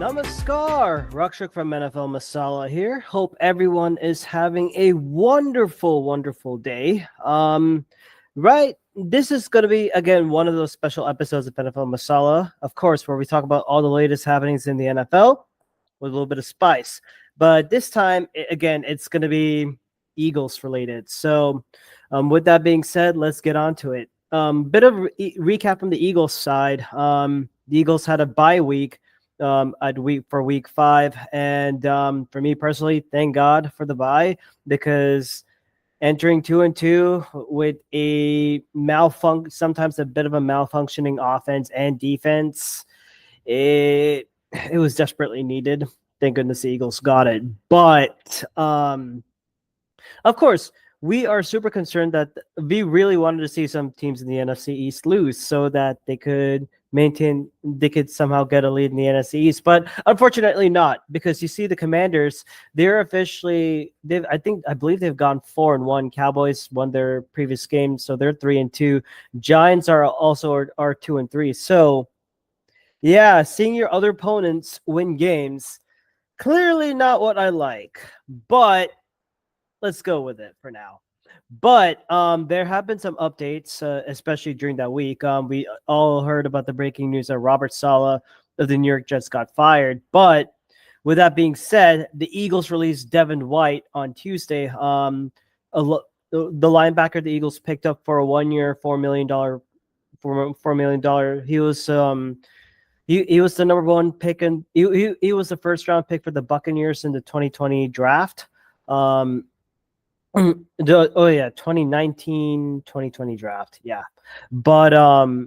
Namaskar, Rakshak from NFL Masala here. Hope everyone is having a wonderful, wonderful day. Right, this is going to be again one of those special episodes of NFL Masala, of course, where we talk about all the latest happenings in the NFL with a little bit of spice. But this time, again, it's going to be Eagles related. So, with that being said, let's get on to it. Bit of recap from the Eagles side. The Eagles had a bye week at week 5, and for me personally, thank God for the bye, because entering 2-2 with sometimes a bit of a malfunctioning offense and defense, it was desperately needed. Thank goodness the Eagles got it. But of course, we are super concerned that we really wanted to see some teams in the NFC East lose so that they could somehow get a lead in the NFC East. But unfortunately not, because you see the Commanders, I believe they've gone 4-1. Cowboys won their previous game, so they're 3-2. Giants are also 2-3. So yeah, seeing your other opponents win games, clearly not what I like, but let's go with it for now. But there have been some updates, especially during that week. We all heard about the breaking news that Robert Saleh of the New York Jets got fired. But with that being said, the Eagles released Devin White on Tuesday. The linebacker the Eagles picked up for a 1-year, $4 million. $4 million. He was the number one pick, and he was the first round pick for the Buccaneers in the 2020 draft. 2019-2020 draft. Yeah. But I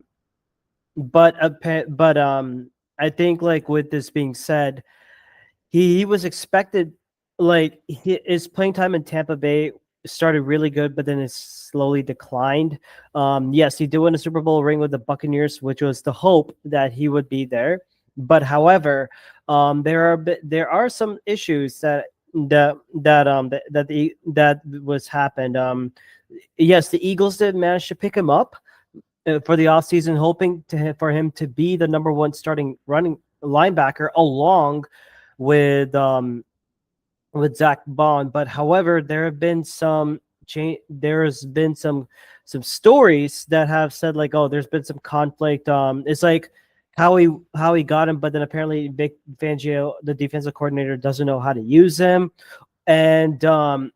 think, like, with this being said, he was expected, like, his playing time in Tampa Bay started really good, but then it slowly declined. Yes, he did win a Super Bowl ring with the Buccaneers, which was the hope that he would be there. But however, there are some issues that was happened. Yes, the Eagles did manage to pick him up for the offseason, hoping for him to be the number one starting running linebacker along with Zach Bond. But however, there's been some stories that have said, like, oh, there's been some conflict. It's like how he got him, but then apparently Vic Fangio, the defensive coordinator, doesn't know how to use him, and he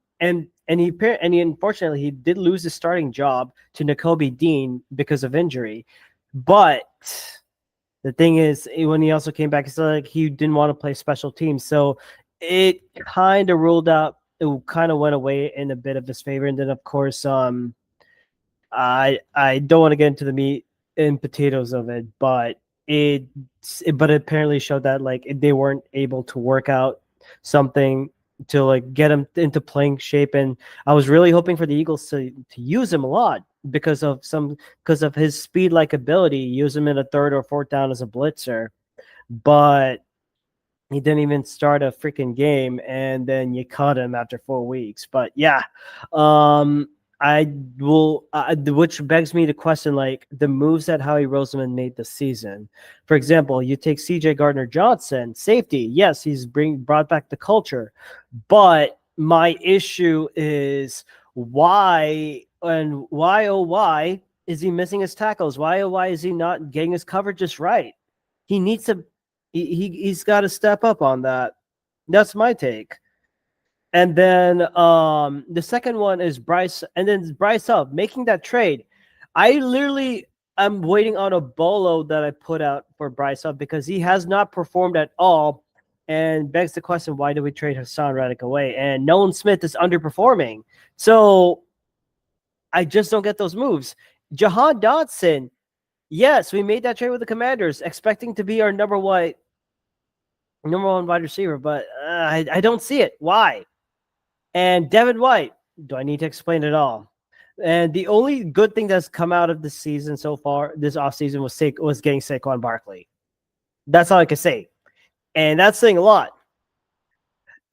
unfortunately he did lose his starting job to Nakobe Dean because of injury. But the thing is, when he also came back, he said, like, he didn't want to play special teams, so it kind of ruled out. It kind of went away in a bit of his favor, and then of course, I don't want to get into the meat and potatoes of it, but it apparently showed that, like, they weren't able to work out something to, like, get him into playing shape. And I was really hoping for the Eagles to use him a lot because of his speed, like, ability, use him in a third or fourth down as a blitzer. But he didn't even start a freaking game, and then you cut him after 4 weeks. But yeah, which begs me to question, like, the moves that Howie Roseman made this season. For example, you take C.J. Gardner-Johnson, safety. Yes, he's brought back the culture, but my issue is why is he missing his tackles? Why is he not getting his coverages right? He needs to. He's got to step up on that. That's my take. And then the second one is Bryce Huff making that trade. I'm waiting on a bolo that I put out for Bryce Huff because he has not performed at all, and begs the question, why did we trade Hassan Reddick away? And Nolan Smith is underperforming. So I just don't get those moves. Jahan Dotson, yes, we made that trade with the Commanders, expecting to be our number one wide receiver, but I don't see it. Why? And Devin White, do I need to explain it all? And the only good thing that's come out of this season so far, this offseason, was getting Saquon Barkley. That's all I can say. And that's saying a lot.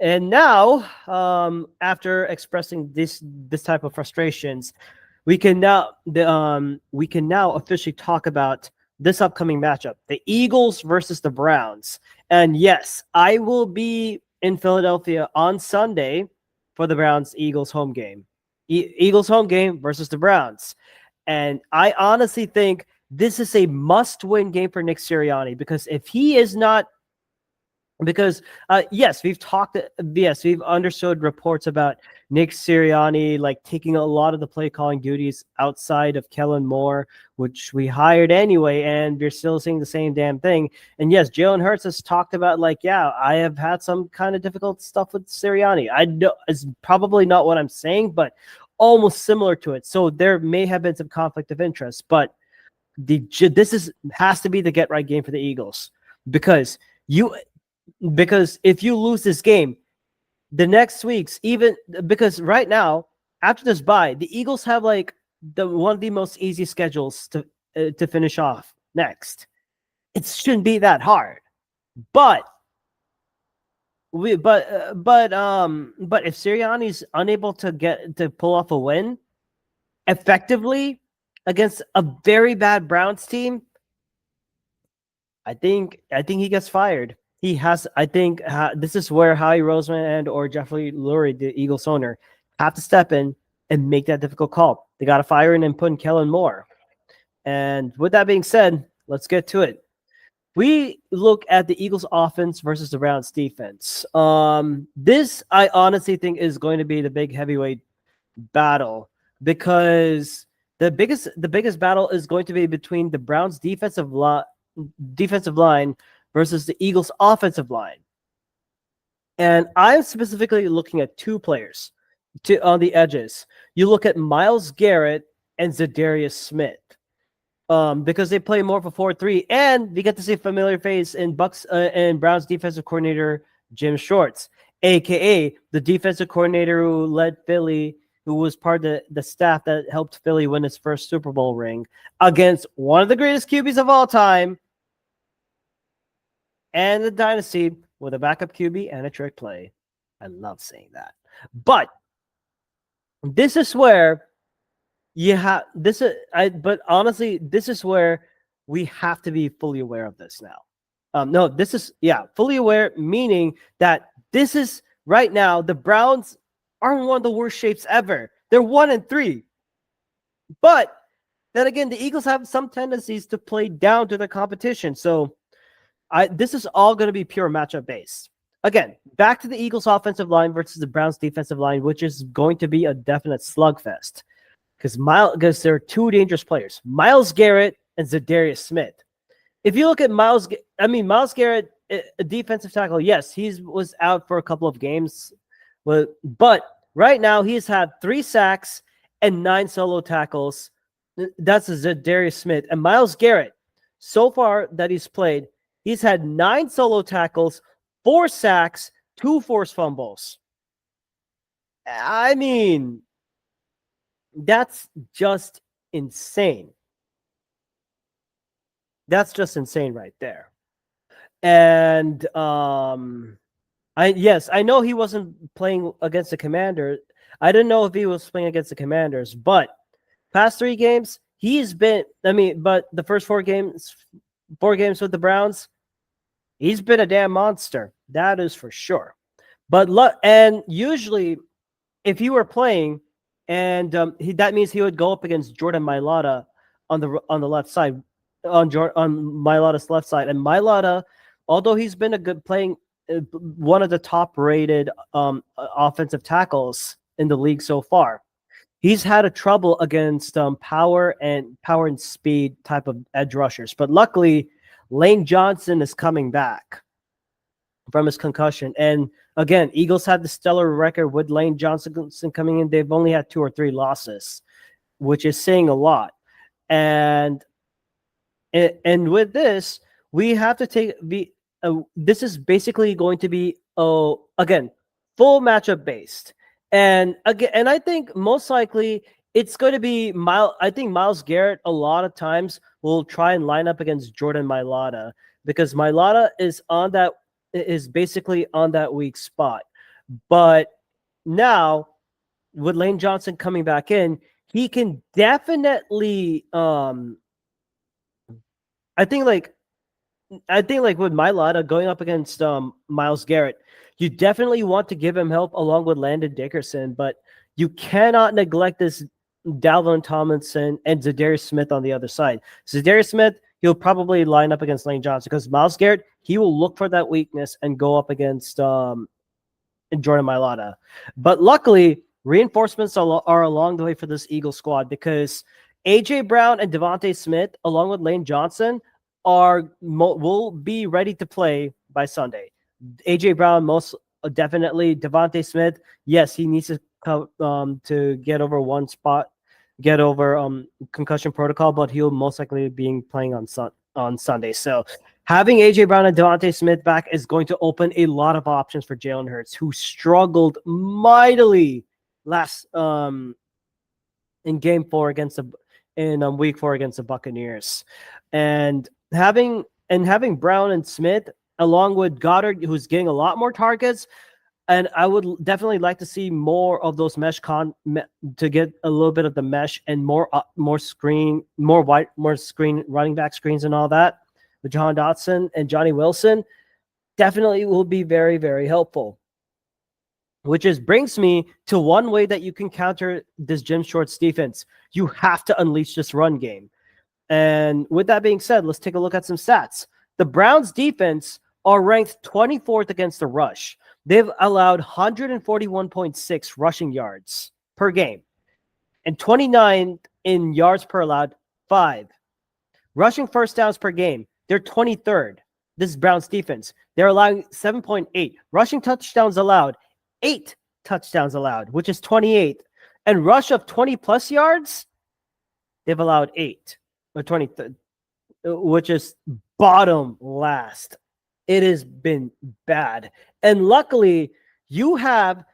And now, after expressing this type of frustrations, we can now officially talk about this upcoming matchup: the Eagles versus the Browns. And yes, I will be in Philadelphia on Sunday for the Browns Eagles home game. Eagles home game versus the Browns. And I honestly think this is a must-win game for Nick Sirianni, because if he is not, because yes, we've understood reports about Nick Sirianni like taking a lot of the play calling duties outside of Kellen Moore, which we hired anyway, and we're still seeing the same damn thing. And yes, Jalen Hurts has talked about like, yeah, I have had some kind of difficult stuff with Sirianni. I know it's probably not what I'm saying, but almost similar to it. So there may have been some conflict of interest, but has to be the get right game for the Eagles, because you because if you lose this game, the next week's even, because right now after this bye, the Eagles have like the one of the most easy schedules to finish off next. It shouldn't be that hard, but if Sirianni's unable to pull off a win effectively against a very bad Browns team, I think he gets fired. He has. I think this is where Howie Roseman and or Jeffrey Lurie, the Eagles owner, have to step in and make that difficult call. They got to fire in and put in Kellen Moore. And with that being said, let's get to it. We look at the Eagles offense versus the Browns defense. This I honestly think is going to be the big heavyweight battle, because the biggest battle is going to be between the Browns defensive line versus the Eagles offensive line. And I'm specifically looking at two players on the edges. You look at Myles Garrett and Zadarius Smith. Because they play more of a 4-3, and we get to see a familiar face in Browns defensive coordinator Jim Schwartz, aka the defensive coordinator who led Philly, who was part of the staff that helped Philly win its first Super Bowl ring against one of the greatest QBs of all time and the dynasty with a backup QB and a trick play. I love saying that. But this is where but honestly, this is where we have to be fully aware of this now. No, this is fully aware, meaning that this is right now the Browns are in one of the worst shapes ever. They're 1-3. But then again, the Eagles have some tendencies to play down to the competition. So this is all going to be pure matchup based. Again, back to the Eagles offensive line versus the Browns defensive line, which is going to be a definite slugfest. Because there are two dangerous players, Myles Garrett and Zadarius Smith. If you look at Myles Garrett, a defensive tackle, yes, he was out for a couple of games, but right now he's had 3 sacks and 9 solo tackles. That's Zadarius Smith. And Myles Garrett, so far that he's played, he's had 9 solo tackles, 4 sacks, 2 forced fumbles. I mean, that's just insane. That's just insane right there. And I know he wasn't playing against the Commanders. I didn't know if he was playing against the Commanders, but past 3 games, he's been, but the first 4 games with the Browns, he's been a damn monster. That is for sure. And usually if he were playing, and that means he would go up against Jordan Mailata on the left side, on Mailata's left side. And Mailata, although he's been playing one of the top rated offensive tackles in the league so far, he's had a trouble against power and speed type of edge rushers. But luckily, Lane Johnson is coming back from his concussion. And again, Eagles had the stellar record with Lane Johnson coming in. They've only had 2 or 3 losses, which is saying a lot. And with this, we have to this is basically going to be again full matchup based. And I think most likely it's going to be I think Myles Garrett a lot of times will try and line up against Jordan Mailata, because Mailata is basically on that weak spot. But now with Lane Johnson coming back in, he can definitely I think I think like with Mailata going up against Myles Garrett, you definitely want to give him help along with Landon Dickerson, but you cannot neglect this Dalvin Tomlinson and Zadarius Smith on the other side. Zadarius Smith, he'll probably line up against Lane Johnson because Myles Garrett, he will look for that weakness and go up against Jordan Mailata. But luckily, reinforcements are along the way for this Eagle squad because AJ Brown and Devontae Smith, along with Lane Johnson, will be ready to play by Sunday. AJ Brown most definitely. Devontae Smith, yes, he needs to get over one spot, get over concussion protocol, but he'll most likely be playing on Sunday. So having AJ Brown and Devontae Smith back is going to open a lot of options for Jalen Hurts, who struggled mightily last in Game 4 against Week 4 against the Buccaneers, and having Brown and Smith along with Goddard, who's getting a lot more targets. And I would definitely like to see more of those to get a little bit of the mesh and more screen running back screens and all that with Jahan Dotson and Johnny Wilson definitely will be very, very helpful. Which brings me to one way that you can counter this Jim Schwartz defense. You have to unleash this run game. And with that being said, let's take a look at some stats. The Browns defense are ranked 24th against the rush. They've allowed 141.6 rushing yards per game and 29 in yards per allowed 5. Rushing first downs per game, they're 23rd. This is Browns defense. They're allowing 7.8. Rushing touchdowns allowed, 8 touchdowns allowed, which is 28th. And rush of 20 plus yards, they've allowed 8 or 23rd, which is bottom last. It has been bad. And luckily, the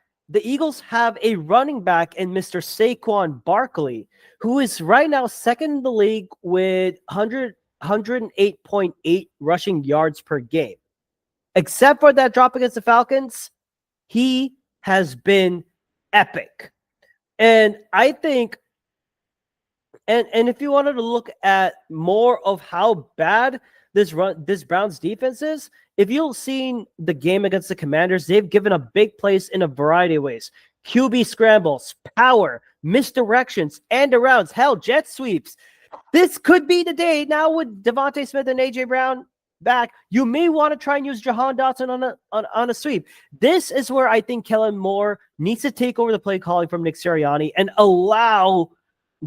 Eagles have a running back in Mr. Saquon Barkley, who is right now second in the league with 108.8 rushing yards per game. Except for that drop against the Falcons, he has been epic. And I think, and if you wanted to look at more of how bad this Browns defense is, if you've seen the game against the Commanders, they've given a big place in a variety of ways. QB scrambles, power, misdirections, and arounds, hell, jet sweeps. This could be the day now with Devontae Smith and AJ Brown back. You may want to try and use Jahan Dotson on a sweep. This is where I think Kellen Moore needs to take over the play calling from Nick Sirianni and allow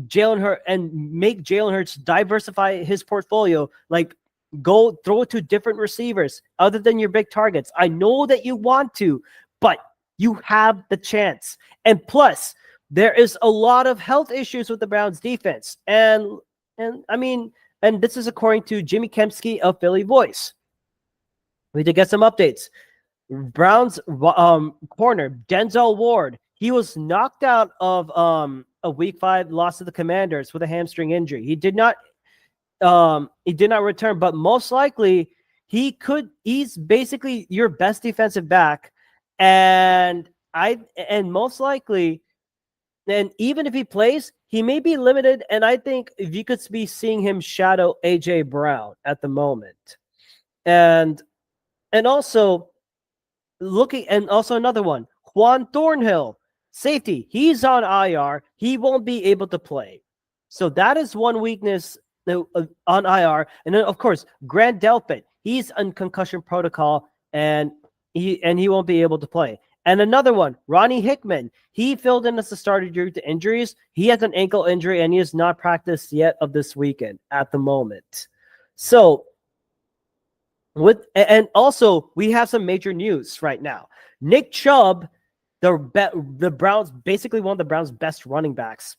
Jalen Hurts and make Jalen Hurts diversify his portfolio. Like, go throw it to different receivers other than your big targets. I know that you want to, but you have the chance. And plus, there is a lot of health issues with the Browns defense. And this is according to Jimmy Kempski of Philly Voice. We need to get some updates. Browns corner Denzel Ward, he was knocked out of a Week 5 loss to the Commanders with a hamstring injury. He did not return, but most likely he's basically your best defensive back. And most likely, and even if he plays, he may be limited. And I think if you could be seeing him shadow AJ Brown at the moment. And also another one, Juan Thornhill, safety. He's on IR. He won't be able to play. So that is one weakness on IR. And then, of course, Grant Delpit, he's on concussion protocol, and he won't be able to play. And another one, Ronnie Hickman, he filled in as the starter due to injuries. He has an ankle injury, and he has not practiced yet of this weekend at the moment. So, and also we have some major news right now. Nick Chubb, the Browns, basically one of the Browns' best running backs,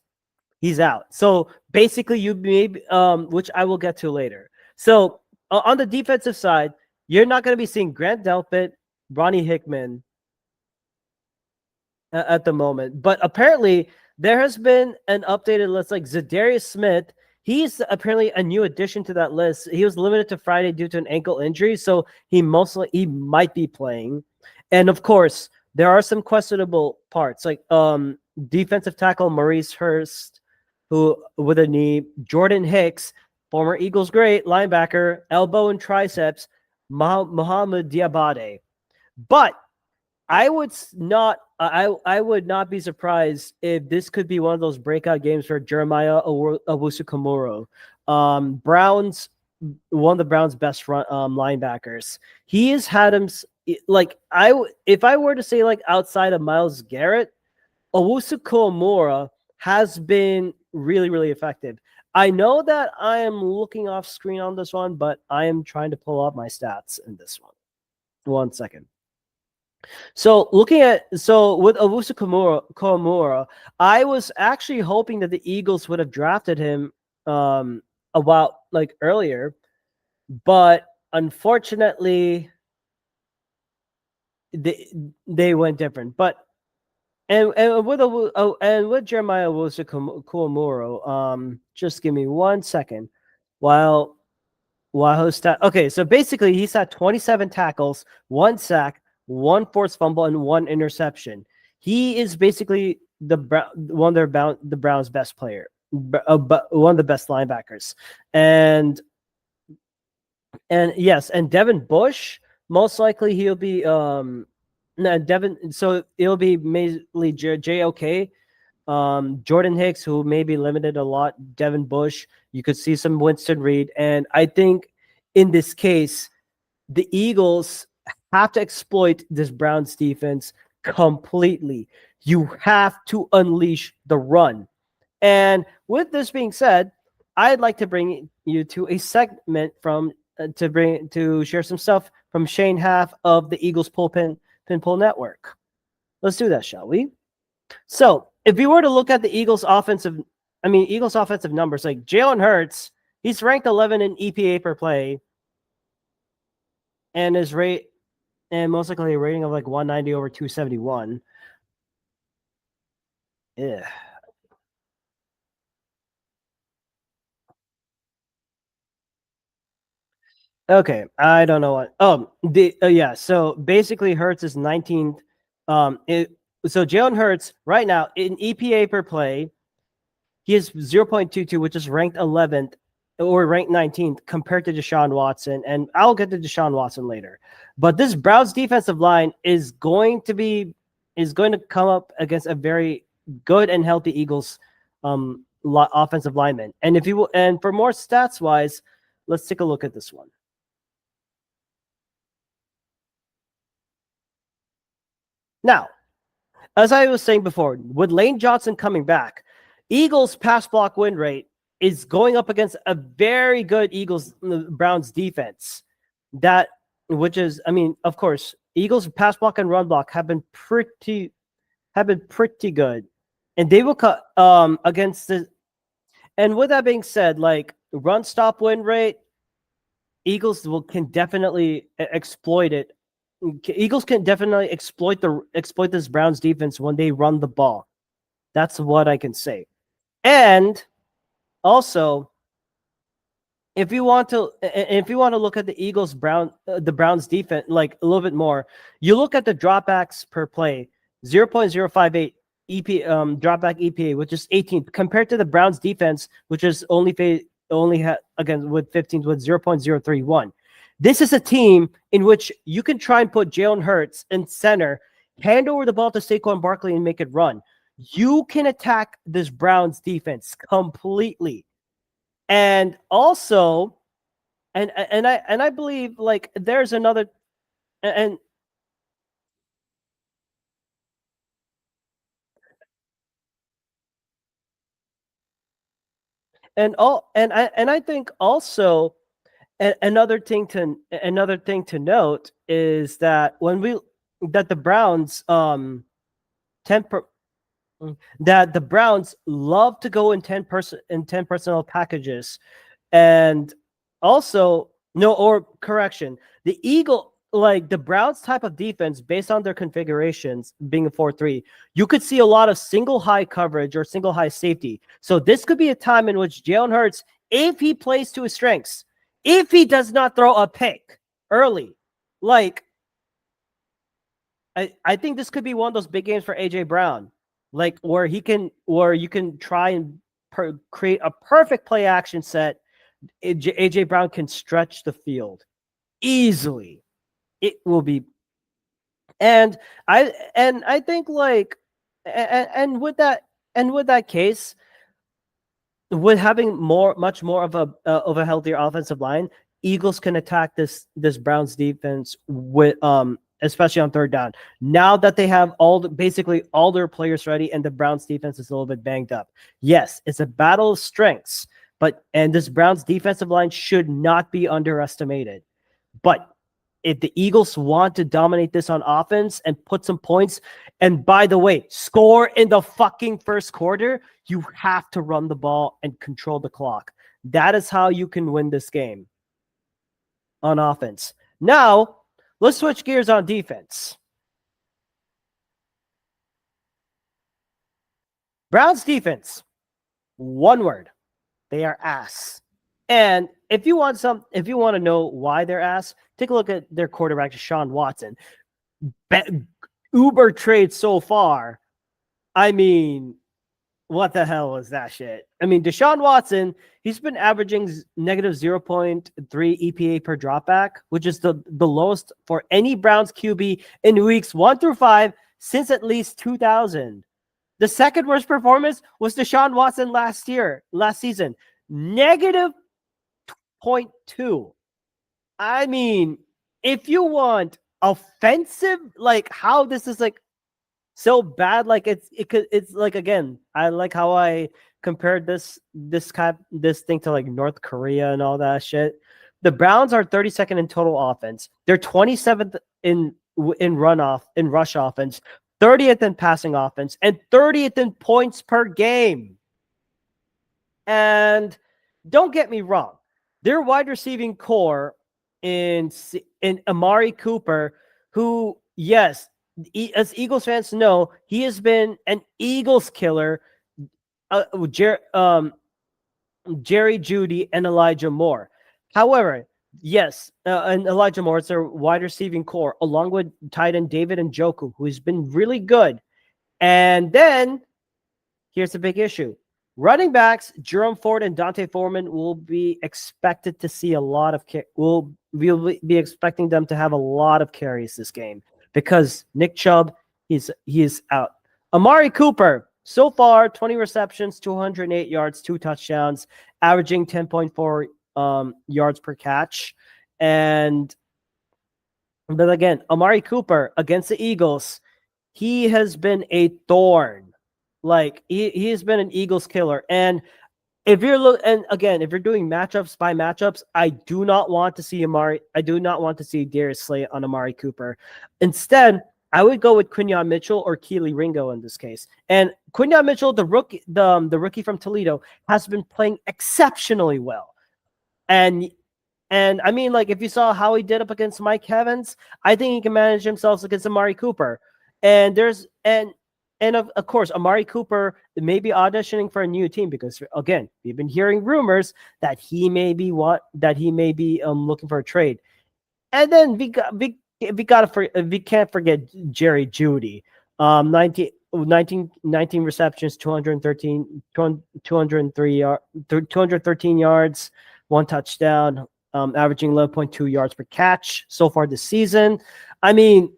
he's out. So basically, you may, which I will get to later. So on the defensive side, you're not going to be seeing Grant Delpit, Ronnie Hickman at the moment. But apparently, there has been an updated list like Zadarius Smith. He's apparently a new addition to that list. He was limited to Friday due to an ankle injury, so he might be playing. And of course, there are some questionable parts like defensive tackle Maurice Hurst, who with a knee, Jordan Hicks, former Eagles great linebacker, elbow and triceps, Mohamed Diabate. But I would not. I would not be surprised if this could be one of those breakout games for Jeremiah Owusu-Komoro. Browns, one of the Browns' best front linebackers. He has had him like if I were to say like outside of Myles Garrett, Owusu-Komoro has been really, really effective. I know that I am looking off screen on this one, but I am trying to pull up my stats in this one. 1 second. So with Owusu-Komoro, I was actually hoping that the Eagles would have drafted him a while like earlier, but unfortunately they went different. But and with Jeremiah Owusu-Komoro, just give me 1 second while okay, so basically he's had 27 tackles, 1 sack, 1 forced fumble, and 1 interception. He is basically the Browns' best player, but one of the best linebackers. And yes, and Devin Bush, most likely he'll be Devin. So it'll be mainly JOK. Jordan Hicks, who may be limited a lot, Devin Bush, you could see some Winston Reed. And I think in this case, the Eagles have to exploit this Browns defense completely. You have to unleash the run. And with this being said, I'd like to bring you to a segment from to share some stuff from Shane Half of the Eagles Pinpull Network. Let's do that, shall we? So if we were to look at the Eagles offensive numbers, like Jalen Hurts, he's ranked 11 in EPA per play, and his rate, and most likely a rating of like 190 over 271. Yeah. Okay, I don't know what. Yeah. So basically, Hurts is 19th. So Jalen Hurts right now in EPA per play, he is 0.22, which is ranked 11th or ranked 19th compared to Deshaun Watson. And I'll get to Deshaun Watson later. But this Browns defensive line is going to come up against a very good and healthy Eagles offensive lineman. And and for more stats wise, let's take a look at this one. Now, as I was saying before, with Lane Johnson coming back, Eagles pass block win rate is going up against a very good Browns defense. Which is, I mean, of course, Eagles pass block and run block have been pretty good, and they will cut against the. And with that being said, like run stop win rate, Eagles can definitely exploit it. Eagles can definitely exploit this Browns defense when they run the ball. That's what I can say. And also, if you want to look at the the Browns defense like a little bit more, you look at the dropbacks per play, 0.058 EP dropback EPA, which is 18th, compared to the Browns defense, which is again with 15th with 0.031. This is a team in which you can try and put Jalen Hurts in center, hand over the ball to Saquon Barkley and make it run. You can attack this Browns defense completely. And also, and I believe like there's another and I think also another thing to note is that the Browns 10 that the Browns love to go in 10 personnel packages. And also, the Browns type of defense based on their configurations being a 4-3, you could see a lot of single high coverage or single high safety. So this could be a time in which Jalen Hurts, if he plays to his strengths, if he does not throw a pick early, like I think this could be one of those big games for AJ Brown, like where you can try and create a perfect play action set, AJ Brown can stretch the field easily. It will be, and I think like, and with that case, with having much more of a healthier offensive line, Eagles can attack this Browns defense with especially on third down. Now that they have basically all their players ready and the Browns defense is a little bit banged up. Yes, it's a battle of strengths, and this Browns defensive line should not be underestimated. But if the Eagles want to dominate this on offense and put some points, and by the way, score in the fucking first quarter, you have to run the ball and control the clock. That is how you can win this game on offense. Now, let's switch gears on defense. Browns defense, one word, they are ass. And if you want to know why they're ass, take a look at their quarterback, Deshaun Watson. Uber trade so far. I mean, what the hell was that shit? I mean, Deshaun Watson, he's been averaging negative 0.3 EPA per dropback, which is the lowest for any Browns QB in weeks 1 through 5 since at least 2000. The second worst performance was Deshaun Watson last season. Negative 0.2. I mean, if you want offensive, like how this is like so bad, like it's like, again, I like how I compared this thing to like North Korea and all that shit. The Browns are 32nd in total offense. They're 27th in rush offense, 30th in passing offense, and 30th in points per game. And don't get me wrong, their wide receiving core in Amari Cooper, who, yes, as Eagles fans know, he has been an Eagles killer. Jerry Jeudy and Elijah Moore. However, yes, and Elijah Moore is their wide receiving core, along with tight end David Njoku, who has been really good. And then here's the big issue. Running backs, Jerome Ford and Dante Foreman will be expected to see a lot of we'll be expecting them to have a lot of carries this game because Nick Chubb, he is out. Amari Cooper, so far 20 receptions, 208 yards, 2 touchdowns, averaging 10.4 yards per catch. But again, Amari Cooper against the Eagles, he has been a thorn. Like he has been an Eagles killer. And if you're doing matchups by matchups, I do not want to see Darius Slay on Amari Cooper. Instead, I would go with Quinyon Mitchell or Keely Ringo in this case. And Quinyon Mitchell, the rookie from Toledo, has been playing exceptionally well. And I mean, like, if you saw how he did up against Mike Evans, I think he can manage himself against Amari Cooper. And of course, Amari Cooper may be auditioning for a new team because, again, we've been hearing rumors that he may be looking for a trade. And then we can't forget Jerry Jeudy. 19 receptions, 213 yards, 1 touchdown, averaging 11.2 yards per catch so far this season. I mean,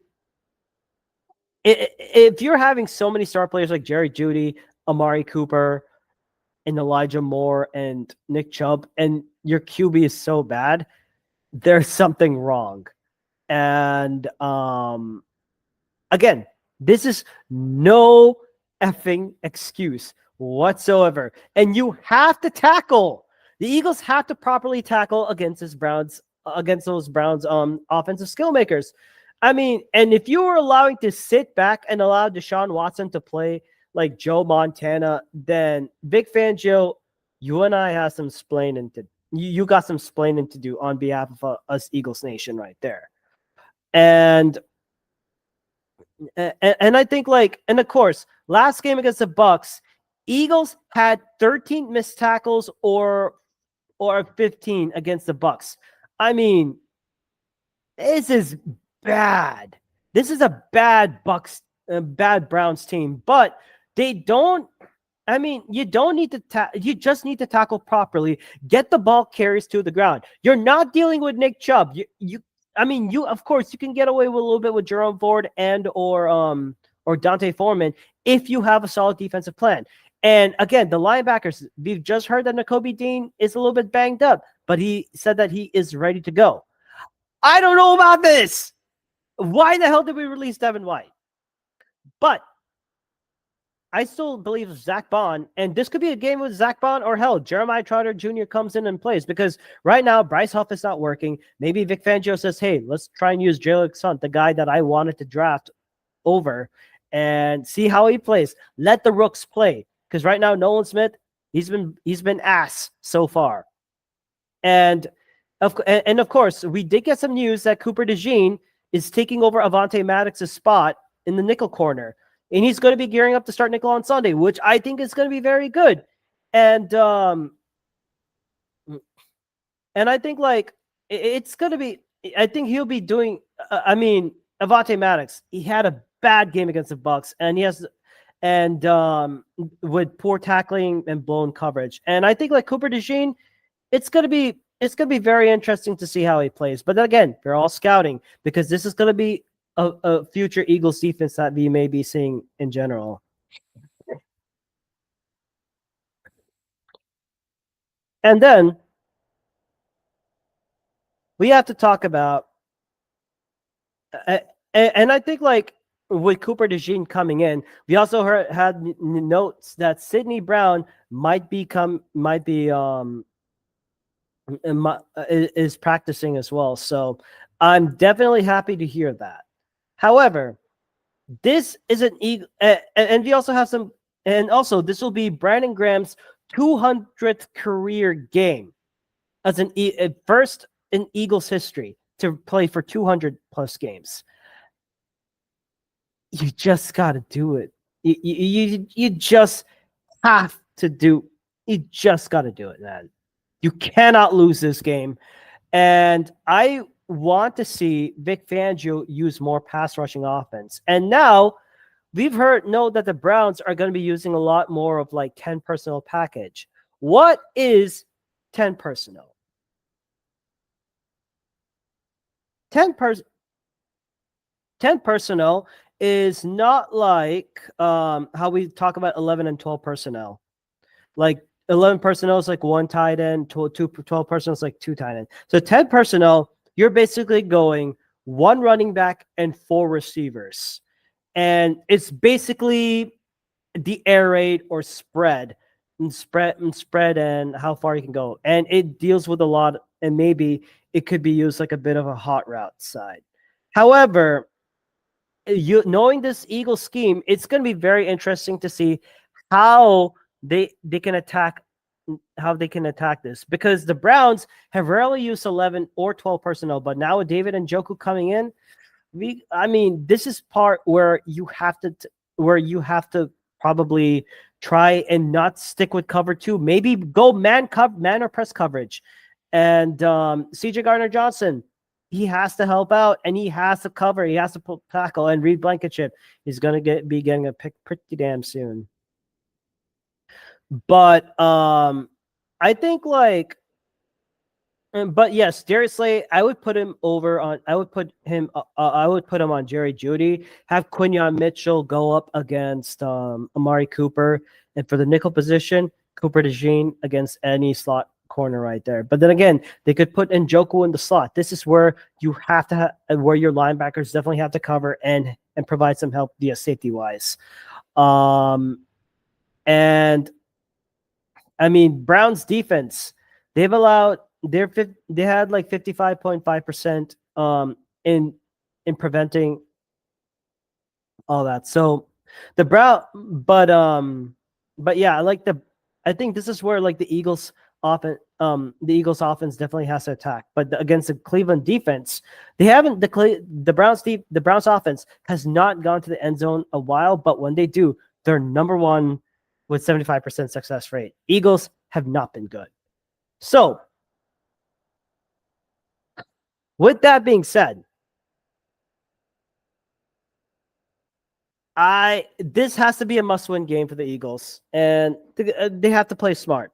if you're having so many star players like Jerry Jeudy, Amari Cooper, and Elijah Moore and Nick Chubb, and your QB is so bad, there's something wrong. And again, this is no effing excuse whatsoever. And you have to tackle. The Eagles have to properly tackle against those Browns offensive skill makers. I mean, and if you were allowing to sit back and allow Deshaun Watson to play like Joe Montana, then Vic Fangio, you and I have some splaining to you got some splaining to do on behalf of us Eagles Nation right there. And I think, like, and of course, last game against the Bucks, Eagles had 13 missed tackles or 15 against the Bucks. I mean, this is bad. This is a bad Browns team, but they don't I mean, you don't need to you just need to tackle properly. Get the ball carries to the ground. You're not dealing with Nick Chubb. I mean, you of course you can get away with a little bit with Jerome Ford and or Dante Foreman if you have a solid defensive plan. And again, the linebackers, we've just heard that Nakobe Dean is a little bit banged up, but he said that he is ready to go. I don't know about this. Why the hell did we release Devin White? But I still believe Zach Bond, and this could be a game with Zach Bond or hell, Jeremiah Trotter Jr. comes in and plays because right now Bryce Huff is not working. Maybe Vic Fangio says, hey, let's try and use Jalen Hunt, the guy that I wanted to draft over, and see how he plays. Let the rooks play because right now Nolan Smith, he's been ass so far. And of course, we did get some news that Cooper DeJean is taking over Avonte Maddox's spot in the nickel corner. And he's going to be gearing up to start nickel on Sunday, which I think is going to be very good. And I think like it's going to be. I think he'll be doing. I mean, Avonte Maddox. He had a bad game against the Bucs, and he has, and with poor tackling and blown coverage. And I think like Cooper DeJean, it's going to be very interesting to see how he plays. But then again, they're all scouting because this is going to be a future Eagles defense that we may be seeing in general. And then we have to talk about, and I think like with Cooper DeJean coming in, we also had notes that Sidney Brown might be is practicing as well. So I'm definitely happy to hear that. However, this is an Eagle, and we also have some, and also this will be Brandon Graham's 200th career game as first in Eagles history to play for 200 plus games. You just got to do it. You just have to do. You just got to do it, man. You cannot lose this game, and I want to see Vic Fangio use more pass rushing offense. And now we've know that the Browns are going to be using a lot more of like 10 personnel package. What is 10 personnel? 10 personnel is not like how we talk about 11 and 12 personnel. Like 11 personnel is like one tight end, 12 personnel is like two tight end. So 10 personnel, you're basically going one running back and four receivers. And it's basically the air raid or spread and how far you can go. And it deals with a lot, and maybe it could be used like a bit of a hot route side. However, knowing this Eagle scheme, it's going to be very interesting to see how they can attack this, because the Browns have rarely used 11 or 12 personnel, but now with David Njoku coming in, this is part where you have to probably try and not stick with cover two, maybe go man or press coverage. And CJ Gardner-Johnson, he has to help out and he has to cover, he has to tackle, and Reed Blankenship is going to be getting a pick pretty damn soon. But I think like, but yes, Darius Slay, I would put him on Jerry Jeudy. Have Quinyon Mitchell go up against Amari Cooper, and for the nickel position, Cooper DeJean against any slot corner right there. But then again, they could put Njoku in the slot. This is where you have to where your linebackers definitely have to cover and provide some help via safety wise. And I mean, Browns defense, they had like 55.5% in preventing all that. So the but yeah, I think this is where like the Eagles offense definitely has to attack. But against the Cleveland defense, they haven't. The Browns offense has not gone to the end zone a while, but when they do, they're number one with 75% success rate. Eagles have not been good. So with that being said, This has to be a must-win game for the Eagles, and they have to play smart.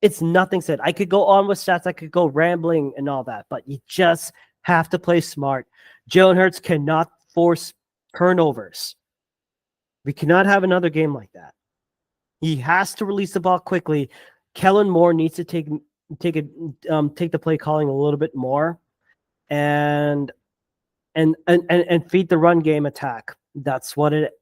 It's nothing said. I could go on with stats, I could go rambling and all that, but you just have to play smart. Jalen Hurts cannot force turnovers. We cannot have another game like that. He has to release the ball quickly. Kellen Moore needs to take the play calling a little bit more, and feed the run game attack. If that's what it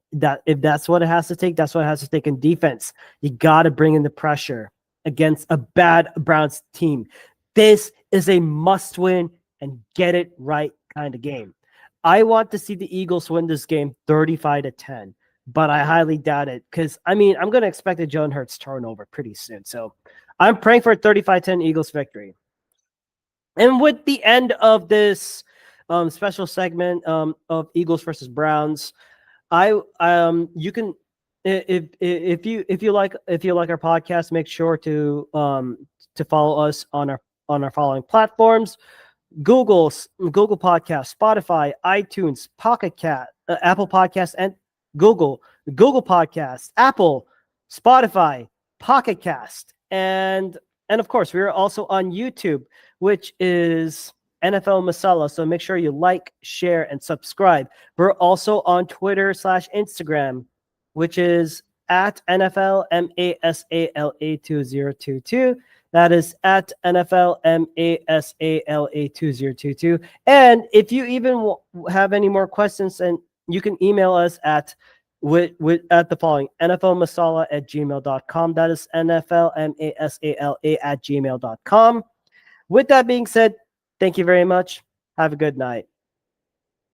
has to take, that's what it has to take in defense. You got to bring in the pressure against a bad Browns team. This is a must-win and get it right kind of game. I want to see the Eagles win this game 35-10, but I highly doubt it because, I'm going to expect a Jalen Hurts turnover pretty soon. So I'm praying for a 35-10 Eagles victory. And with the end of this special segment of Eagles versus Browns, you can, if you like our podcast, make sure to follow us on our following platforms: Google Podcast, Spotify, iTunes, Pocket Cast, Apple Podcast, and Google Podcast, Apple, Spotify, Pocket Cast, and of course we are also on YouTube, which is NFL Masala. So make sure you like, share, and subscribe. We're also on Twitter/Instagram, which is at NFL Masala 2022. That is at NFL Masala 2022. And if you even have any more questions, and you can email us at the following: nflmasala@gmail.com. That is nflmasala@gmail.com. With that being said, thank you very much. Have a good night.